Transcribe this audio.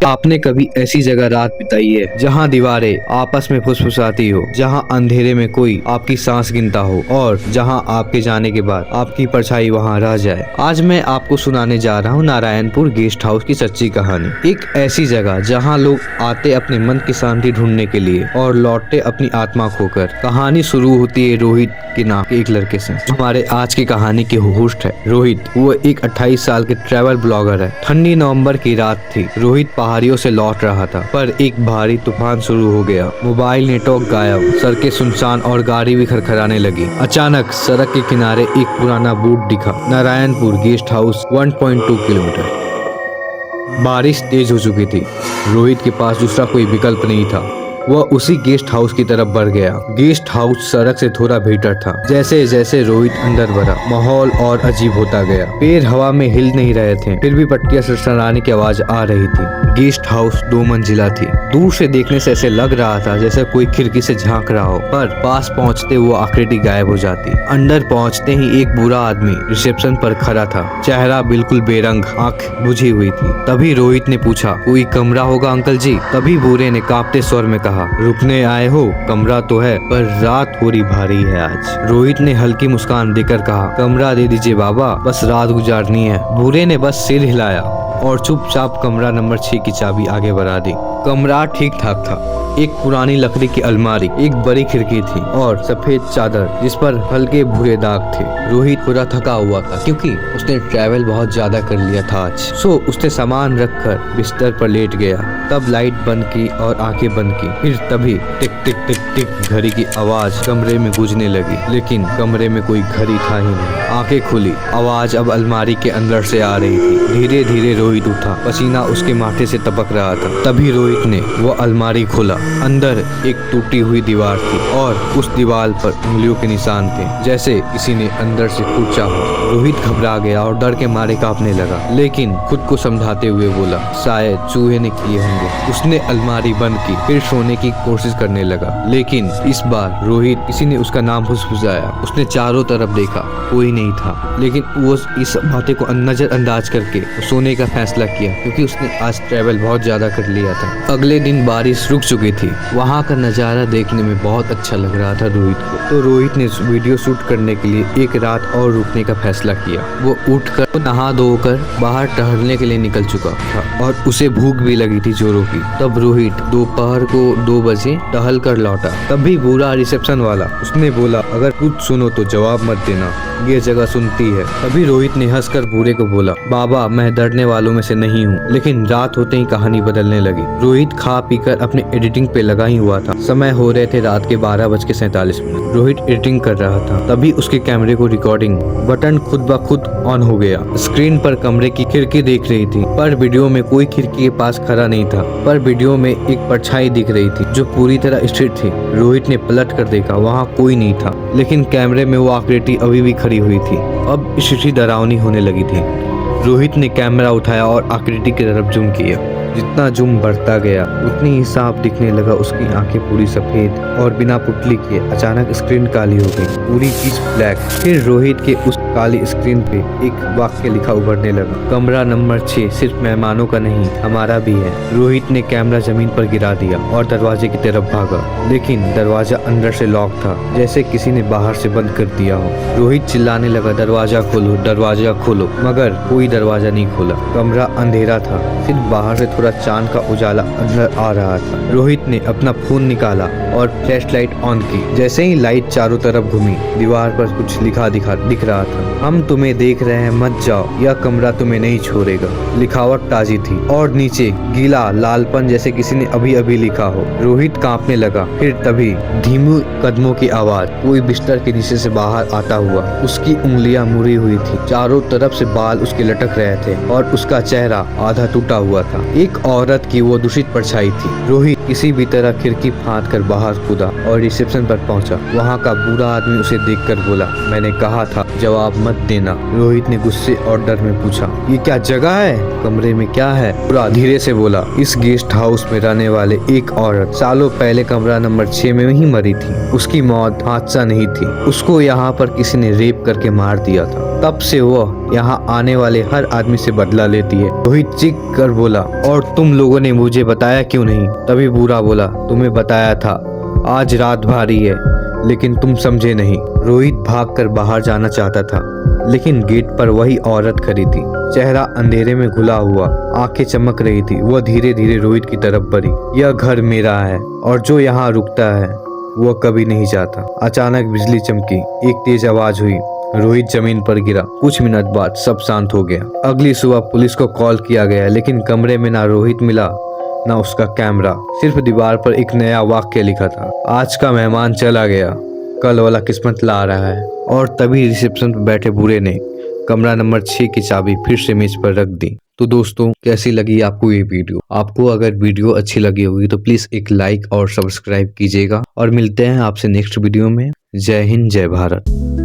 आपने कभी ऐसी जगह रात बिताई है जहां दीवारें आपस में फुसफुसाती हो, जहां अंधेरे में कोई आपकी सांस गिनता हो और जहां आपके जाने के बाद आपकी परछाई वहां रह जाए। आज मैं आपको सुनाने जा रहा हूं नारायणपुर गेस्ट हाउस की सच्ची कहानी। एक ऐसी जगह जहां लोग आते अपने मन की शांति ढूंढने के लिए और लौटते अपनी आत्मा खोकर। कहानी शुरू होती है रोहित के नाम के एक लड़के से। हमारे आज की कहानी के होस्ट है रोहित। वो एक 28 साल के ट्रैवल ब्लॉगर है। ठंडी नवंबर की रात थी। रोहित पहाड़ियों से लौट रहा था, पर एक भारी तूफान शुरू हो गया। मोबाइल नेटवर्क गायब, सड़कें सुनसान और गाड़ी भी खरखराने लगी। अचानक सड़क के किनारे एक पुराना बोर्ड दिखा, नारायणपुर गेस्ट हाउस 1.2 किलोमीटर। बारिश तेज हो चुकी थी। रोहित के पास दूसरा कोई विकल्प नहीं था। वह उसी गेस्ट हाउस की तरफ बढ़ गया। गेस्ट हाउस सड़क से थोड़ा भीतर था। जैसे जैसे रोहित अंदर बढ़ा, माहौल और अजीब होता गया। पेड़ हवा में हिल नहीं रहे थे, फिर भी पट्टियां सरसराने की आवाज आ रही थी। गेस्ट हाउस 2 मंजिला थी। दूर से देखने से ऐसे लग रहा था जैसे कोई खिड़की से झांक रहा हो, पर पास पहुंचते वो आकृति गायब हो जाती। अंदर पहुंचते ही एक बूढ़ा आदमी रिसेप्शन पर खड़ा था। चेहरा बिल्कुल बेरंग, आंख बुझी हुई थी। तभी रोहित ने पूछा, कोई कमरा होगा अंकल जी? तभी बूढ़े ने कांपते स्वर में कहा, रुकने आए हो? कमरा तो है, पर रात थोड़ी भारी है आज। रोहित ने हल्की मुस्कान देकर कहा, कमरा दे दीजिए बाबा, बस रात गुजारनी है। बूढ़े ने बस सिर हिलाया और चुपचाप कमरा नंबर 6 की चाबी आगे बढ़ा दी। कमरा ठीक ठाक था। एक पुरानी लकड़ी की अलमारी, एक बड़ी खिड़की थी और सफेद चादर जिस पर हल्के भूरे दाग थे। रोहित पूरा थका हुआ था क्योंकि उसने ट्रैवल बहुत ज्यादा कर लिया था आज। सो उसने सामान रखकर बिस्तर पर लेट गया। तब लाइट बंद की और आंखें बंद की। फिर तभी टिक टिक टिक टिक घड़ी की आवाज कमरे में गूंजने लगी, लेकिन कमरे में कोई घड़ी था ही नहीं। आंखें खुली, आवाज अब अलमारी के अंदर से आ रही थी। धीरे धीरे रोहित उठा, पसीना उसके माथे से टपक रहा था। तभी रोहित ने वो अलमारी खोला। अंदर एक टूटी हुई दीवार थी और उस दीवार पर उंगलियों के निशान थे, जैसे किसी ने अंदर से खींचा हो। रोहित घबरा गया और डर के मारे कांपने लगा, लेकिन खुद को समझाते हुए बोला, शायद चूहे ने किए होंगे। उसने अलमारी बंद की, फिर सोने की कोशिश करने लगा, लेकिन इस बार रोहित किसी ने उसका नाम फुसफुसाया। उसने चारों तरफ देखा, कोई नहीं था, लेकिन वो इस बातें को नजरअंदाज करके सोने का फैसला किया, क्योंकि उसने आज ट्रैवल बहुत ज्यादा कर लिया था। अगले दिन बारिश रुक चुकी थी। वहाँ का नजारा देखने में बहुत अच्छा लग रहा था रोहित को। तो रोहित ने वीडियो शूट करने के लिए एक रात और रुकने का फैसला किया। वो उठकर नहा धोकर बाहर टहलने के लिए निकल चुका था और उसे भूख भी लगी थी जोरों की। तब रोहित दोपहर को 2 बजे टहल कर लौटा। तभी बूढ़ा रिसेप्शन वाला उसने बोला, अगर कुछ सुनो तो जवाब मत देना, ये जगह सुनती है। तभी रोहित ने हंसकर बूढ़े को बोला, बाबा मैं डरने वालों में से नहीं हूँ। लेकिन रात होते ही कहानी बदलने लगी। रोहित खा पीकर अपने एडिटिंग पे लगा ही हुआ था। समय हो रहे थे रात के 12:47। रोहित एडिटिंग कर रहा था। तभी उसके कैमरे को रिकॉर्डिंग बटन खुद ब खुद ऑन हो गया। स्क्रीन पर कमरे की खिड़की दिख रही थी, पर वीडियो में कोई खिड़की के पास खड़ा नहीं था। पर वीडियो में एक परछाई दिख रही थी जो पूरी तरह स्थिर थी। रोहित ने पलट कर देखा, वहाँ कोई नहीं था, लेकिन कैमरे में वो आकृति अभी भी खड़ी हुई थी। अब स्थिति डरावनी होने लगी थी। रोहित ने कैमरा उठाया और आकृति की तरफ जूम किया। जितना जूम बढ़ता गया उतनी ही साफ दिखने लगा। उसकी आंखें पूरी सफेद और बिना पुतली किए। अचानक स्क्रीन काली हो गई, पूरी चीज ब्लैक। फिर रोहित के उस काली स्क्रीन पे एक वाक्य लिखा उभरने लगा, कमरा नंबर 6 सिर्फ मेहमानों का नहीं, हमारा भी है। रोहित ने कैमरा जमीन पर गिरा दिया और दरवाजे की तरफ भागा, लेकिन दरवाजा अंदर से लॉक था, जैसे किसी ने बाहर से बंद कर दिया हो। रोहित चिल्लाने लगा, दरवाजा खोलो, दरवाजा खोलो, मगर कोई दरवाजा नहीं खोला। कमरा अंधेरा था, सिर्फ बाहर से थोड़ा चांद का उजाला अंदर आ रहा था। रोहित ने अपना फोन निकाला और फ्लैश लाइट ऑन की। जैसे ही लाइट चारों तरफ घूमी, दीवार पर कुछ दिख रहा था, हम तुम्हें देख रहे हैं, मत जाओ, यह कमरा तुम्हें नहीं छोड़ेगा। लिखावट ताजी थी और नीचे गीला लालपन, जैसे किसी ने अभी अभी लिखा हो। रोहित कांपने लगा। फिर तभी धीमी कदमों की आवाज, कोई बिस्तर के नीचे से बाहर आता हुआ। उसकी उंगलियां मुड़ी हुई थी, चारों तरफ से बाल उसके लटक रहे थे और उसका चेहरा आधा टूटा हुआ था। एक औरत की वो दूषित परछाई थी। रोहित किसी भी तरह खिड़की फांद कर बाहर कूदा और रिसेप्शन पर पहुंचा। वहाँ का बूढ़ा आदमी उसे देखकर बोला, मैंने कहा था जवाब मत देना। रोहित ने गुस्से और डर में पूछा, ये क्या जगह है? कमरे में क्या है? बूढ़ा धीरे से बोला, इस गेस्ट हाउस में रहने वाले एक औरत सालों पहले कमरा नंबर 6 में ही मरी थी। उसकी मौत हादसा नहीं थी, उसको यहाँ पर किसी ने रेप करके मार दिया था। तब से वह यहाँ आने वाले हर आदमी से बदला लेती है। रोहित चीख कर बोला, और तुम लोगों ने मुझे बताया क्यों नहीं? तभी बूढ़ा बोला, तुम्हें बताया था, आज रात भारी है, लेकिन तुम समझे नहीं। रोहित भागकर बाहर जाना चाहता था, लेकिन गेट पर वही औरत खड़ी थी, चेहरा अंधेरे में घुला हुआ, आंखें चमक रही थी। वह धीरे धीरे रोहित की तरफ बढ़ी। यह घर मेरा है और जो यहाँ रुकता है वह कभी नहीं जाता। अचानक बिजली चमकी, एक तेज आवाज हुई, रोहित जमीन पर गिरा। कुछ मिनट बाद सब शांत हो गया। अगली सुबह पुलिस को कॉल किया गया, लेकिन कमरे में ना रोहित मिला ना उसका कैमरा। सिर्फ दीवार पर एक नया वाक्य लिखा था, आज का मेहमान चला गया, कल वाला किस्मत ला रहा है। और तभी रिसेप्शन पर बैठे बूढ़े ने कमरा नंबर 6 की चाबी फिर से मेज पर रख दी। तो दोस्तों, कैसी लगी आपको ये वीडियो? आपको अगर वीडियो अच्छी लगी होगी तो प्लीज एक लाइक और सब्सक्राइब कीजिएगा, और मिलते हैं आपसे नेक्स्ट वीडियो में। जय हिंद, जय भारत।